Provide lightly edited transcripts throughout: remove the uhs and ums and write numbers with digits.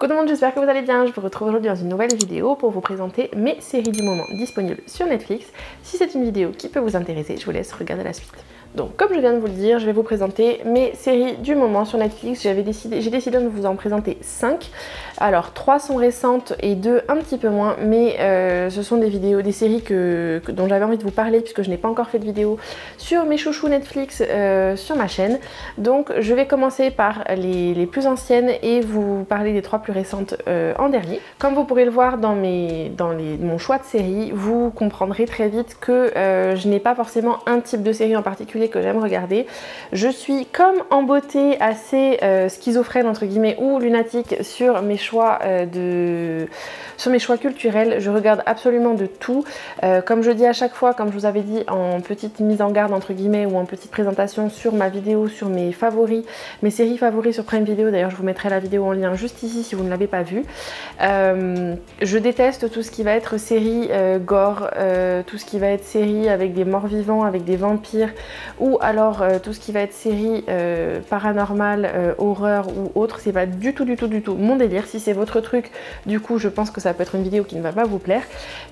Coucou tout le monde, j'espère que vous allez bien. Je vous retrouve aujourd'hui dans une nouvelle vidéo pour vous présenter mes séries du moment disponibles sur Netflix. Si c'est une vidéo qui peut vous intéresser, je vous laisse regarder la suite. Donc comme je viens de vous le dire, je vais vous présenter mes séries du moment sur Netflix. J'ai décidé de vous en présenter 5. Alors 3 sont récentes et 2 un petit peu moins, mais ce sont des séries dont j'avais envie de vous parler puisque je n'ai pas encore fait de vidéo sur mes chouchous Netflix sur ma chaîne. Donc je vais commencer par les plus anciennes et vous parler des 3 plus récentes en dernier. Comme vous pourrez le voir dans mon choix de séries, vous comprendrez très vite que je n'ai pas forcément un type de série en particulier que j'aime regarder. Je suis comme en beauté assez schizophrène entre guillemets ou lunatique sur mes choix culturels. Je regarde absolument de tout. Comme je dis à chaque fois, comme je vous avais dit en petite mise en garde entre guillemets ou en petite présentation sur ma vidéo sur mes favoris, mes séries favoris sur Prime Video, d'ailleurs je vous mettrai la vidéo en lien juste ici si vous ne l'avez pas vue. Je déteste tout ce qui va être série gore, tout ce qui va être série avec des morts vivants, avec des vampires, ou alors tout ce qui va être série paranormale, horreur ou autre. C'est pas du tout mon délire. Si c'est votre truc, du coup je pense que ça peut être une vidéo qui ne va pas vous plaire,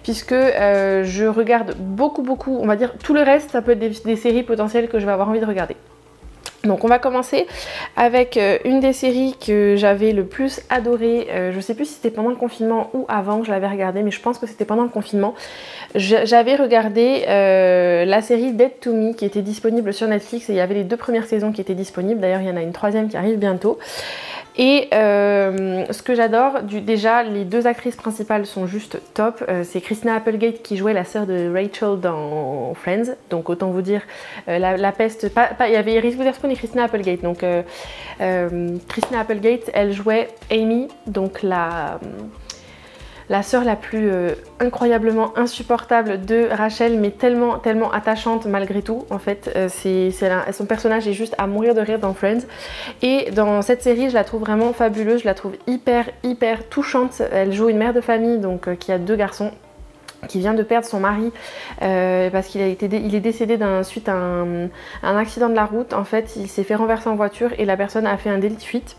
puisque je regarde beaucoup, on va dire tout le reste, ça peut être des séries potentielles que je vais avoir envie de regarder. Donc on va commencer avec une des séries que j'avais le plus adorée. Je sais plus si c'était pendant le confinement ou avant que je l'avais regardée, mais je pense que c'était pendant le confinement. J'avais regardé la série Dead to Me qui était disponible sur Netflix et il y avait les 2 premières saisons qui étaient disponibles. D'ailleurs il y en a une 3e qui arrive bientôt. Et ce que j'adore, déjà les 2 actrices principales sont juste top. C'est Christina Applegate qui jouait la sœur de Rachel dans Friends. Donc autant vous dire la peste, il y avait Reese Witherspoon et Christina Applegate. Donc Christina Applegate, elle jouait Amy, donc la sœur la plus incroyablement insupportable de Rachel, mais tellement attachante malgré tout. En fait, son personnage est juste à mourir de rire dans Friends. Et dans cette série, je la trouve vraiment fabuleuse, je la trouve hyper touchante. Elle joue une mère de famille donc qui a 2 garçons, qui vient de perdre son mari parce qu'il est décédé suite à un accident de la route. En fait, il s'est fait renverser en voiture et la personne a fait un délit de fuite.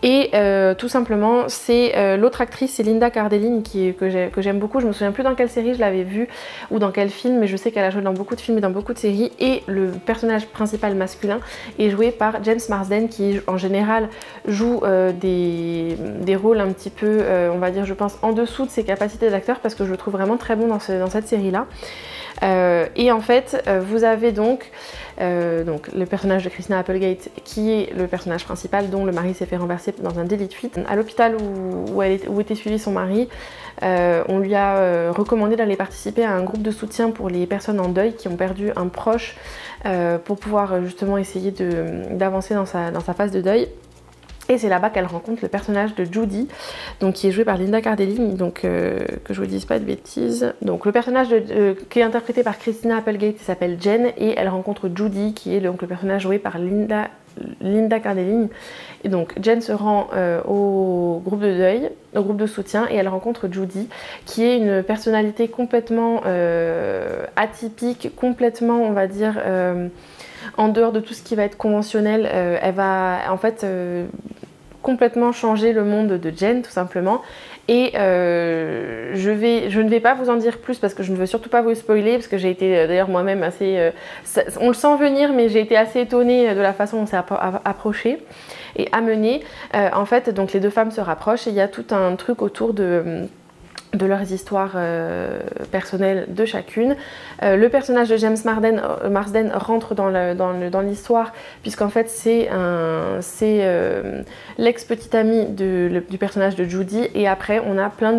Et tout simplement, c'est l'autre actrice, c'est Linda Cardellini que j'aime beaucoup. Je me souviens plus dans quelle série je l'avais vue ou dans quel film, mais je sais qu'elle a joué dans beaucoup de films et dans beaucoup de séries. Et le personnage principal masculin est joué par James Marsden, qui en général joue des rôles un petit peu, on va dire, je pense, en dessous de ses capacités d'acteur, parce que je le trouve vraiment très bon dans cette série-là. Et en fait, vous avez donc le personnage de Christina Applegate qui est le personnage principal, dont le mari s'est fait renverser dans un délit de fuite. À l'hôpital où était suivi son mari, on lui a recommandé d'aller participer à un groupe de soutien pour les personnes en deuil qui ont perdu un proche, pour pouvoir justement essayer d'avancer dans sa phase de deuil. Et c'est là-bas qu'elle rencontre le personnage de Judy, donc qui est joué par Linda Cardellini, donc que je vous dise pas de bêtises. Donc le personnage qui est interprété par Christina Applegate s'appelle Jen, et elle rencontre Judy, qui est donc le personnage joué par Linda Cardellini. Et donc Jen se rend au groupe de deuil, au groupe de soutien, et elle rencontre Judy, qui est une personnalité complètement atypique, complètement, on va dire, en dehors de tout ce qui va être conventionnel. Elle va en fait complètement changer le monde de Jen, tout simplement. Et je ne vais pas vous en dire plus parce que je ne veux surtout pas vous spoiler, parce que j'ai été d'ailleurs moi-même assez... on le sent venir, mais j'ai été assez étonnée de la façon dont c'est approché et amené. En fait, donc les 2 femmes se rapprochent et il y a tout un truc autour de leurs histoires personnelles de chacune. Le personnage de James Marsden rentre dans l'histoire, puisqu'en fait c'est l'ex-petite amie du personnage de Judy, et après on a plein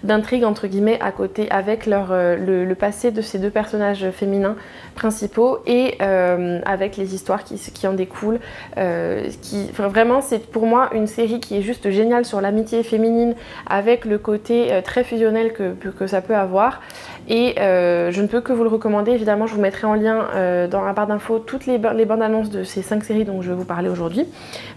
d'intrigues entre guillemets à côté avec le passé de ces 2 personnages féminins principaux, et avec les histoires qui en découlent. Vraiment, c'est pour moi une série qui est juste géniale sur l'amitié féminine, avec le côté très fusionnel que ça peut avoir. Et je ne peux que vous le recommander. Évidemment, je vous mettrai en lien dans la barre d'infos toutes les bandes annonces de ces 5 séries dont je vais vous parler aujourd'hui.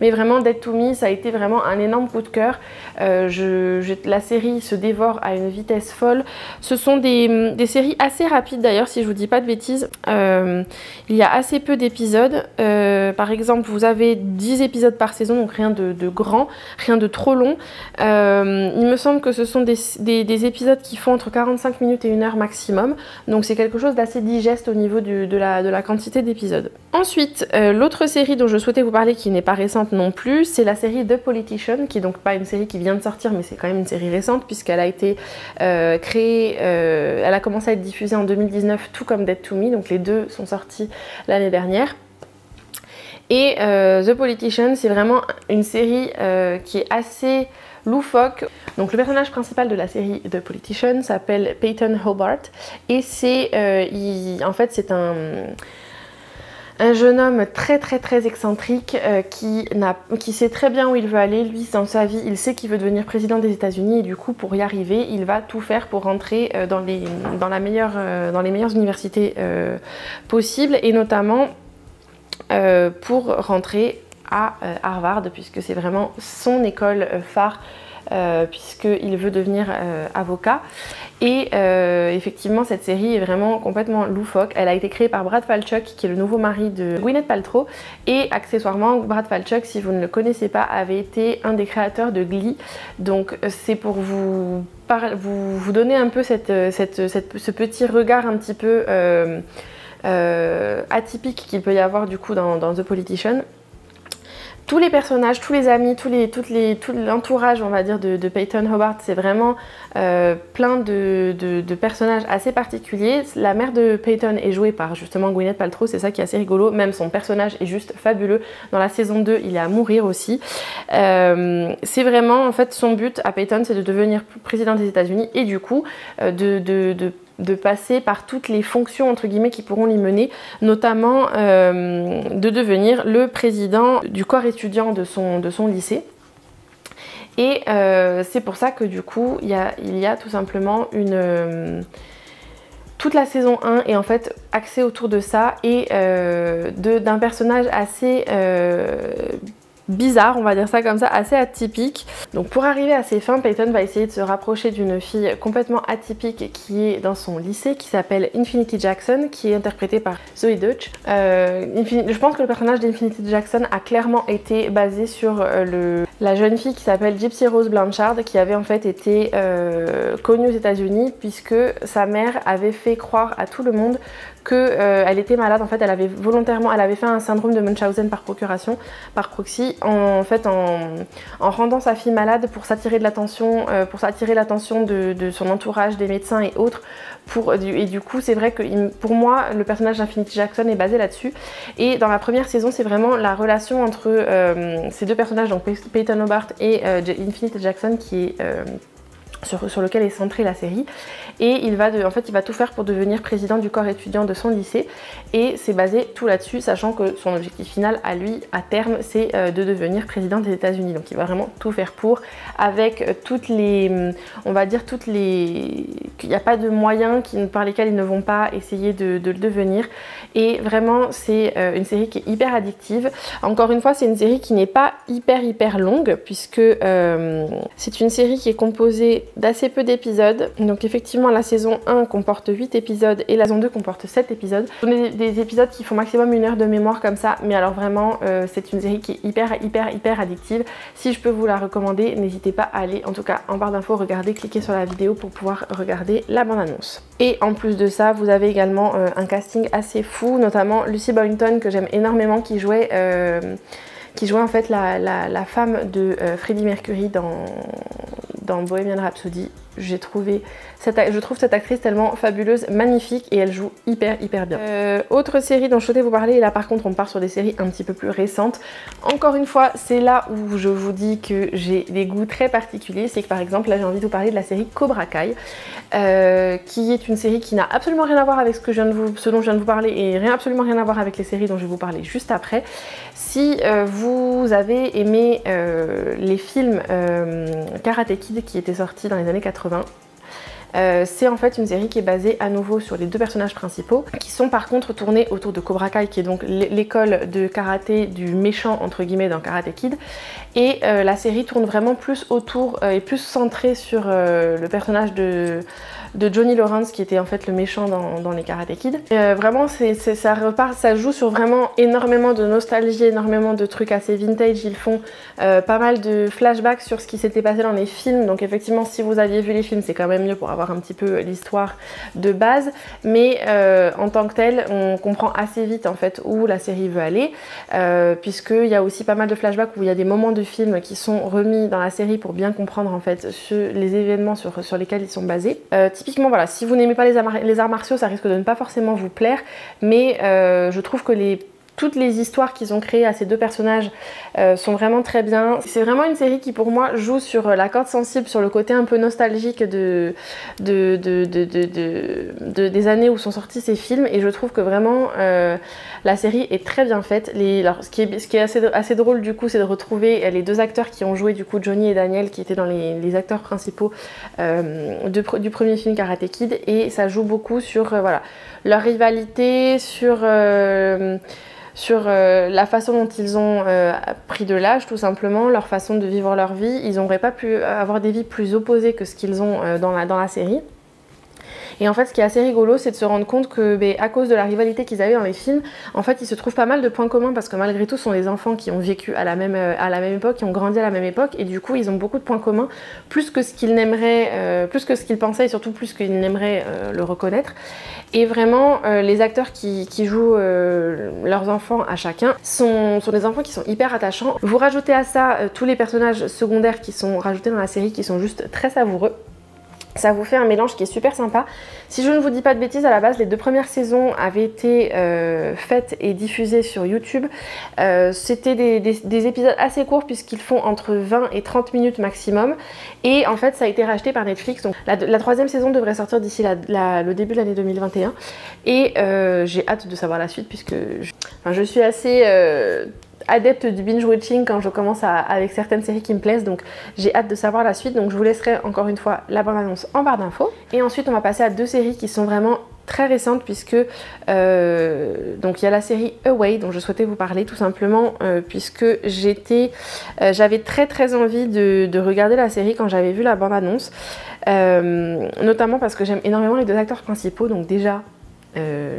Mais vraiment, Dead to Me, ça a été vraiment un énorme coup de cœur. La série se dévore à une vitesse folle. Ce sont des séries assez rapides d'ailleurs, si je vous dis pas de bêtises. Il y a assez peu d'épisodes. Par exemple, vous avez 10 épisodes par saison, donc rien de grand, rien de trop long. Il me semble que ce sont des épisodes qui font entre 45 minutes et 1 heure maximum, donc c'est quelque chose d'assez digeste au niveau de la quantité d'épisodes. Ensuite, l'autre série dont je souhaitais vous parler, qui n'est pas récente non plus, c'est la série The Politician, qui est donc pas une série qui vient de sortir, mais c'est quand même une série récente puisqu'elle a été créée, elle a commencé à être diffusée en 2019, tout comme Dead to Me, donc les deux sont sortis l'année dernière. Et The Politician, c'est vraiment une série qui est assez loufoque. Donc le personnage principal de la série The Politician s'appelle Peyton Hobart et c'est en fait c'est un jeune homme très excentrique qui sait très bien où il veut aller. Lui, dans sa vie, il sait qu'il veut devenir président des États-Unis et du coup, pour y arriver, il va tout faire pour rentrer dans les meilleures universités possibles, et notamment pour rentrer à Harvard, puisque c'est vraiment son école phare, puisqu'il veut devenir avocat. Et effectivement, cette série est vraiment complètement loufoque. Elle a été créée par Brad Falchuk, qui est le nouveau mari de Gwyneth Paltrow, et accessoirement, Brad Falchuk, si vous ne le connaissez pas, avait été un des créateurs de Glee. Donc c'est pour vous donner un peu ce petit regard un petit peu atypique qu'il peut y avoir du coup dans The Politician. Tous les personnages, tous les amis, tout l'entourage, on va dire, de Peyton Hobart, c'est vraiment plein de personnages assez particuliers. La mère de Peyton est jouée par justement Gwyneth Paltrow, c'est ça qui est assez rigolo. Même son personnage est juste fabuleux. Dans la saison 2, il est à mourir aussi. C'est vraiment, en fait, son but à Peyton, c'est de devenir président des États-Unis et du coup, de passer par toutes les fonctions entre guillemets qui pourront l'y mener, notamment de devenir le président du corps étudiant de son lycée. Et c'est pour ça que du coup il y a tout simplement toute la saison 1 est en fait axée autour de ça et d'un personnage assez bizarre, on va dire ça comme ça, assez atypique. Donc pour arriver à ses fins, Peyton va essayer de se rapprocher d'une fille complètement atypique qui est dans son lycée, qui s'appelle Infinity Jackson, qui est interprétée par Zoe Deutch. Je pense que le personnage d'Infinity Jackson a clairement été basé sur la jeune fille qui s'appelle Gypsy Rose Blanchard, qui avait en fait été connue aux États-Unis puisque sa mère avait fait croire à tout le monde qu'elle était malade. En fait, elle avait fait un syndrome de Munchausen par procuration, par proxy, en rendant sa fille malade pour s'attirer de l'attention, de son entourage, des médecins et autres. Et du coup, c'est vrai que pour moi, le personnage d'Infinity Jackson est basé là-dessus. Et dans la première saison, c'est vraiment la relation entre ces deux personnages, donc Peyton Hobart et Infinity Jackson, qui est sur lequel est centrée la série, et il va tout faire pour devenir président du corps étudiant de son lycée, et c'est basé tout là-dessus, sachant que son objectif final à lui, à terme, c'est de devenir président des États-Unis. Donc il va vraiment tout faire pour, avec il n'y a pas de moyens par lesquels ils ne vont pas essayer de le devenir, et vraiment c'est une série qui est hyper addictive. Encore une fois, c'est une série qui n'est pas hyper longue, puisque c'est une série qui est composée d'assez peu d'épisodes. Donc effectivement, la saison 1 comporte 8 épisodes et la saison 2 comporte 7 épisodes. Ce sont des épisodes qui font maximum 1 heure de mémoire comme ça, mais alors vraiment c'est une série qui est hyper addictive. Si je peux vous la recommander, n'hésitez pas à aller, en tout cas en barre d'infos, regarder, cliquer sur la vidéo pour pouvoir regarder la bande-annonce. Et en plus de ça, vous avez également un casting assez fou, notamment Lucy Boynton, que j'aime énormément, qui jouait en fait la femme de Freddie Mercury dans Bohemian Rhapsody. Je trouve cette actrice tellement fabuleuse, magnifique, et elle joue hyper bien. Autre série dont je souhaitais vous parler, et là par contre on part sur des séries un petit peu plus récentes. Encore une fois, c'est là où je vous dis que j'ai des goûts très particuliers. C'est que par exemple là j'ai envie de vous parler de la série Cobra Kai, qui est une série qui n'a absolument rien à voir avec ce dont je viens de vous parler, et absolument rien à voir avec les séries dont je vais vous parler juste après. Si vous avez aimé les films Karate Kid qui étaient sortis dans les années 80, C'est en fait une série qui est basée à nouveau sur les deux personnages principaux, qui sont par contre tournés autour de Cobra Kai, qui est donc l'école de karaté du méchant entre guillemets dans Karate Kid. Et la série tourne vraiment plus autour et plus centrée sur le personnage de Johnny Lawrence, qui était en fait le méchant dans les Karate Kid. Vraiment ça repart, ça joue sur vraiment énormément de nostalgie, énormément de trucs assez vintage. Ils font pas mal de flashbacks sur ce qui s'était passé dans les films, donc effectivement si vous aviez vu les films c'est quand même mieux pour avoir un petit peu l'histoire de base, mais en tant que tel on comprend assez vite en fait où la série veut aller, puisqu'il y a aussi pas mal de flashbacks où il y a des moments de film qui sont remis dans la série pour bien comprendre en fait les événements sur lesquels ils sont basés. Typiquement voilà, si vous n'aimez pas les arts martiaux, ça risque de ne pas forcément vous plaire, mais je trouve que toutes les histoires qu'ils ont créées à ces deux personnages sont vraiment très bien. C'est vraiment une série qui pour moi joue sur la corde sensible, sur le côté un peu nostalgique des années où sont sortis ces films, et je trouve que vraiment la série est très bien faite. Alors, ce qui est assez drôle du coup, c'est de retrouver les deux acteurs qui ont joué du coup Johnny et Daniel, qui étaient dans les acteurs principaux du premier film Karate Kid, et ça joue beaucoup sur voilà, leur rivalité, sur la façon dont ils ont pris de l'âge tout simplement, leur façon de vivre leur vie. Ils n'auraient pas pu avoir des vies plus opposées que ce qu'ils ont dans la série. Et en fait ce qui est assez rigolo, c'est de se rendre compte que à cause de la rivalité qu'ils avaient dans les films, en fait ils se trouvent pas mal de points communs, parce que malgré tout ce sont des enfants qui ont vécu à la même époque, qui ont grandi à la même époque, et du coup ils ont beaucoup de points communs, plus que ce qu'ils n'aimeraient, plus que ce qu'ils pensaient, et surtout plus qu'ils n'aimeraient le reconnaître. Et vraiment les acteurs qui jouent leurs enfants à chacun sont des enfants qui sont hyper attachants. Vous rajoutez à ça tous les personnages secondaires qui sont rajoutés dans la série, qui sont juste très savoureux. Ça vous fait un mélange qui est super sympa. Si je ne vous dis pas de bêtises, à la base, les 2 premières saisons avaient été faites et diffusées sur YouTube. C'était des épisodes assez courts, puisqu'ils font entre 20 et 30 minutes maximum. Et en fait, ça a été racheté par Netflix. Donc la 3e saison devrait sortir d'ici le début de l'année 2021. Et j'ai hâte de savoir la suite, puisque je suis assez adepte du binge-watching quand je commence avec certaines séries qui me plaisent, donc j'ai hâte de savoir la suite. Donc je vous laisserai encore une fois la bande-annonce en barre d'infos. Et ensuite on va passer à 2 séries qui sont vraiment très récentes, puisque donc il y a la série Away dont je souhaitais vous parler tout simplement, puisque j'avais très envie de regarder la série quand j'avais vu la bande-annonce, notamment parce que j'aime énormément les 2 acteurs principaux. Donc déjà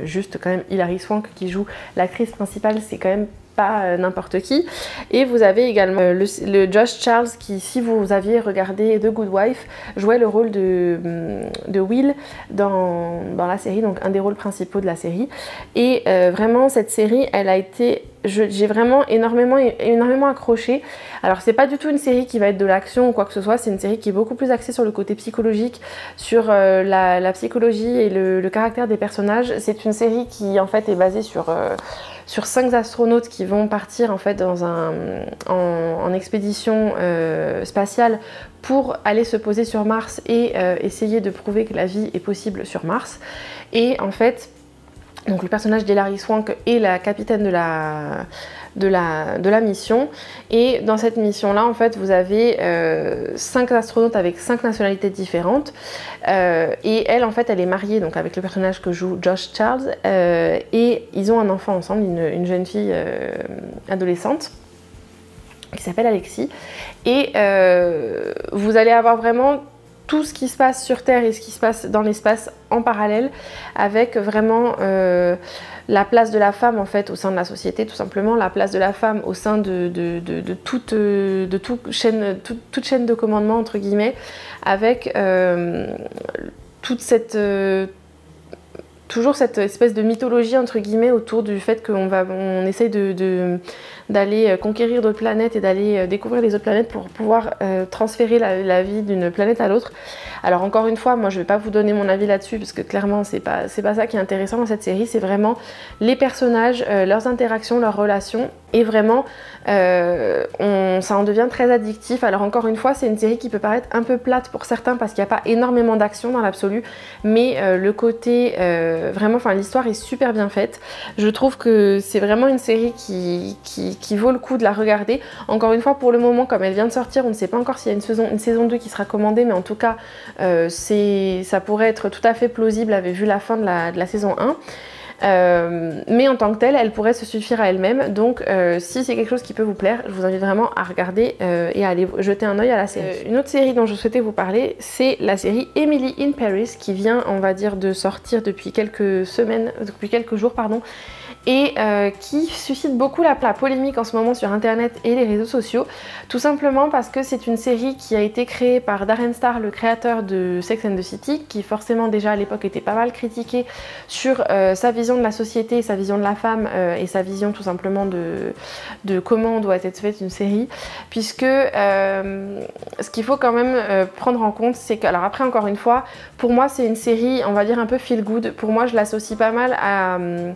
juste quand même Hilary Swank qui joue l'actrice principale, c'est quand même pas n'importe qui. Et vous avez également le Josh Charles qui, si vous aviez regardé The Good Wife, jouait le rôle de Will dans la série, donc un des rôles principaux de la série. Et vraiment cette série, elle a été... j'ai vraiment énormément accroché. Alors c'est pas du tout une série qui va être de l'action ou quoi que ce soit, c'est une série qui est beaucoup plus axée sur le côté psychologique, sur la psychologie et le caractère des personnages. C'est une série qui en fait est basée sur 5 astronautes qui vont partir en fait en expédition spatiale pour aller se poser sur Mars et essayer de prouver que la vie est possible sur Mars. Et en fait, donc le personnage d'Hilary Swank est la capitaine de la mission, et dans cette mission là en fait vous avez 5 astronautes avec 5 nationalités différentes, et elle en fait elle est mariée donc avec le personnage que joue Josh Charles, et ils ont un enfant ensemble, une jeune fille adolescente qui s'appelle Alexis, et vous allez avoir vraiment tout ce qui se passe sur Terre et ce qui se passe dans l'espace en parallèle, avec vraiment la place de la femme en fait au sein de la société, tout simplement la place de la femme au sein de toute chaîne de commandement entre guillemets, avec toute cette toujours cette espèce de mythologie entre guillemets autour du fait qu'on essaye d'aller conquérir d'autres planètes et d'aller découvrir les autres planètes pour pouvoir transférer la vie d'une planète à l'autre. Alors encore une fois, moi je vais pas vous donner mon avis là-dessus, parce que clairement c'est pas ça qui est intéressant dans cette série, c'est vraiment les personnages, leurs interactions, leurs relations, et vraiment ça en devient très addictif. Alors encore une fois, c'est une série qui peut paraître un peu plate pour certains parce qu'il n'y a pas énormément d'action dans l'absolu, mais le côté vraiment, enfin l'histoire est super bien faite. Je trouve que c'est vraiment une série qui qui vaut le coup de la regarder. Encore une fois, pour le moment, comme elle vient de sortir, on ne sait pas encore s'il y a une saison 2 qui sera commandée, mais en tout cas, ça pourrait être tout à fait plausible, vu la fin de la saison 1. Mais en tant que telle, elle pourrait se suffire à elle-même. Donc si c'est quelque chose qui peut vous plaire, je vous invite vraiment à regarder et à aller jeter un œil à la série. Une autre série dont je souhaitais vous parler, c'est la série Emily in Paris, qui vient, on va dire, de sortir depuis quelques jours, pardon, et qui suscite beaucoup la polémique en ce moment sur internet et les réseaux sociaux, tout simplement parce que c'est une série qui a été créée par Darren Star, le créateur de Sex and the City, qui forcément déjà à l'époque était pas mal critiqué sur sa vision de la société, sa vision de la femme et sa vision tout simplement de comment doit être faite une série, puisque ce qu'il faut quand même prendre en compte, c'est que, alors après encore une fois, pour moi c'est une série, on va dire un peu feel good. Pour moi je l'associe pas mal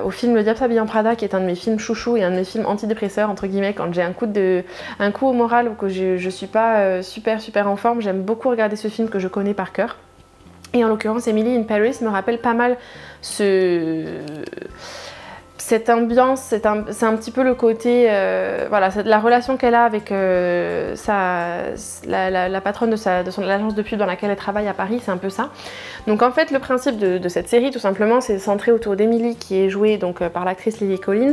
au film Le Diable s'habille en Prada, qui est un de mes films chouchous et un de mes films antidépresseurs entre guillemets, quand j'ai un coup au moral ou que je suis pas super en forme. J'aime beaucoup regarder ce film que je connais par cœur. Et en l'occurrence, Emily in Paris me rappelle pas mal cette ambiance, c'est un petit peu le côté, voilà, la relation qu'elle a avec la patronne de l'agence de pub dans laquelle elle travaille à Paris, c'est un peu ça. Donc en fait, le principe de cette série, tout simplement, c'est centré autour d'Emily, qui est jouée donc par l'actrice Lily Collins,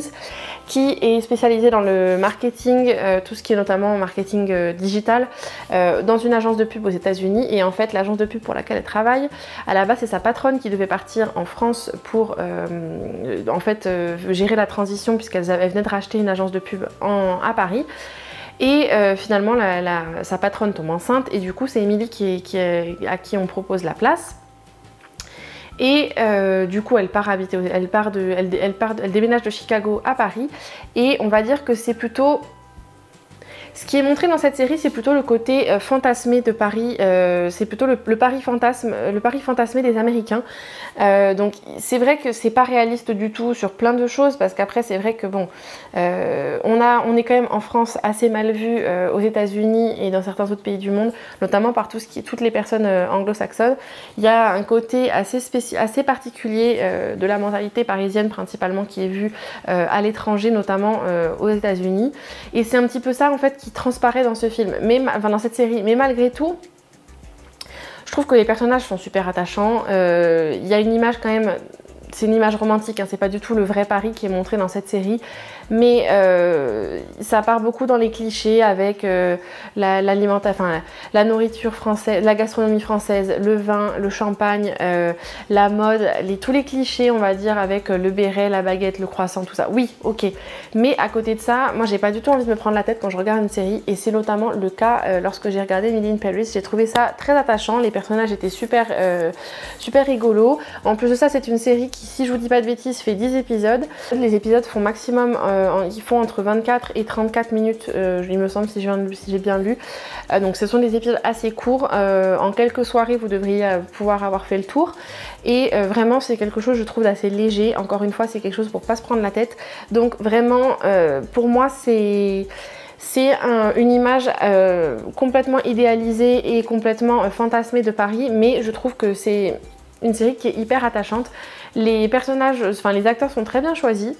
qui est spécialisée dans le marketing, tout ce qui est notamment marketing digital, dans une agence de pub aux États-Unis. Et en fait, l'agence de pub pour laquelle elle travaille, à la base, c'est sa patronne qui devait partir en France pour en fait gérer la transition, puisqu'elle venait de racheter une agence de pub à Paris. Et finalement, sa patronne tombe enceinte, et du coup, c'est Emily à qui on propose la place. Et du coup, elle déménage de Chicago à Paris. Et on va dire que c'est plutôt... Ce qui est montré dans cette série, c'est plutôt le côté fantasmé de Paris, c'est plutôt le Paris fantasmé des Américains. Donc c'est vrai que c'est pas réaliste du tout sur plein de choses, parce qu'après c'est vrai que bon, on est quand même en France assez mal vu aux États-Unis et dans certains autres pays du monde, notamment par toutes les personnes anglo-saxonnes. Il y a un côté assez particulier de la mentalité parisienne principalement qui est vue à l'étranger, notamment aux États-Unis. Et c'est un petit peu ça en fait qui transparaît dans ce film, dans cette série. Mais malgré tout, je trouve que les personnages sont super attachants. Il y a une image quand même, c'est une image romantique, hein, c'est pas du tout le vrai Paris qui est montré dans cette série, mais ça part beaucoup dans les clichés avec la nourriture française, la gastronomie française, le vin, le champagne, la mode, tous les clichés on va dire, avec le béret, la baguette, le croissant, tout ça. Oui, ok, mais à côté de ça, moi j'ai pas du tout envie de me prendre la tête quand je regarde une série, et c'est notamment le cas lorsque j'ai regardé Emily in Paris. J'ai trouvé ça très attachant, les personnages étaient super rigolos. En plus de ça, c'est une série qui, si je vous dis pas de bêtises, fait 10 épisodes. Les épisodes font maximum, ils font entre 24 et 34 minutes, il me semble, si j'ai bien lu. Donc ce sont des épisodes assez courts. En quelques soirées, vous devriez pouvoir avoir fait le tour. Et vraiment, c'est quelque chose, je trouve, d'assez léger. Encore une fois, c'est quelque chose pour pas se prendre la tête. Donc vraiment, pour moi, c'est une image complètement idéalisée et complètement fantasmée de Paris, mais je trouve que c'est une série qui est hyper attachante. Les personnages, enfin les acteurs sont très bien choisis.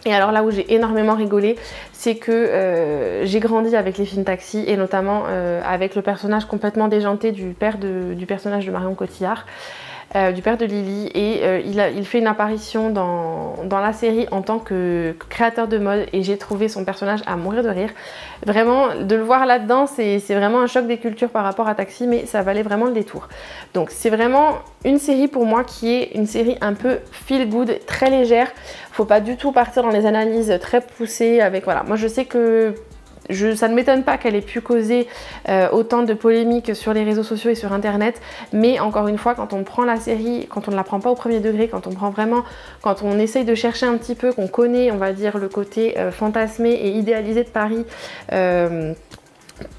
Et alors là où j'ai énormément rigolé, c'est que j'ai grandi avec les films Taxi, et notamment avec le personnage complètement déjanté du personnage de Marion Cotillard, du père de Lily, et il fait une apparition dans la série en tant que créateur de mode, et j'ai trouvé son personnage à mourir de rire. Vraiment, de le voir là-dedans, c'est vraiment un choc des cultures par rapport à Taxi, mais ça valait vraiment le détour. Donc c'est vraiment une série pour moi qui est une série un peu feel good, très légère. Faut pas du tout partir dans les analyses très poussées avec, voilà. Moi je sais que ça ne m'étonne pas qu'elle ait pu causer autant de polémiques sur les réseaux sociaux et sur internet, mais encore une fois, quand on prend la série, quand on ne la prend pas au premier degré, quand on essaye de chercher un petit peu, qu'on connaît, on va dire, le côté fantasmé et idéalisé de Paris,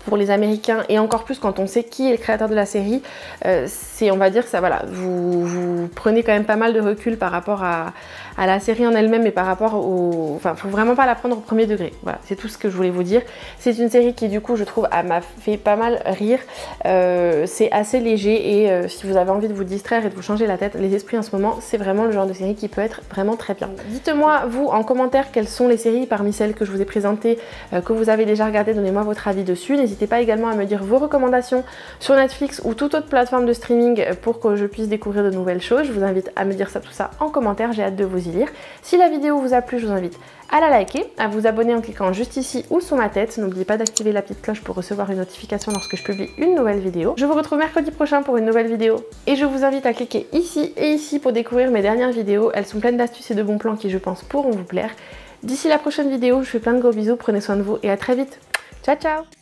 pour les Américains, et encore plus quand on sait qui est le créateur de la série, on va dire que ça, voilà, vous prenez quand même pas mal de recul par rapport à la série en elle-même et par rapport au... Enfin, faut vraiment pas la prendre au premier degré. Voilà, c'est tout ce que je voulais vous dire. C'est une série qui, du coup, je trouve, m'a fait pas mal rire. C'est assez léger et si vous avez envie de vous distraire et de vous changer la tête, les esprits en ce moment, c'est vraiment le genre de série qui peut être vraiment très bien. Dites-moi, vous, en commentaire, quelles sont les séries parmi celles que je vous ai présentées, que vous avez déjà regardées. Donnez-moi votre avis dessus. N'hésitez pas également à me dire vos recommandations sur Netflix ou toute autre plateforme de streaming pour que je puisse découvrir de nouvelles choses. Je vous invite à me dire ça, tout ça en commentaire. J'ai hâte de vous y lire. Si la vidéo vous a plu, je vous invite à la liker, à vous abonner en cliquant juste ici ou sous ma tête. N'oubliez pas d'activer la petite cloche pour recevoir une notification lorsque je publie une nouvelle vidéo. Je vous retrouve mercredi prochain pour une nouvelle vidéo et je vous invite à cliquer ici et ici pour découvrir mes dernières vidéos. Elles sont pleines d'astuces et de bons plans qui, je pense, pourront vous plaire. D'ici la prochaine vidéo, je vous fais plein de gros bisous, prenez soin de vous et à très vite. Ciao ciao!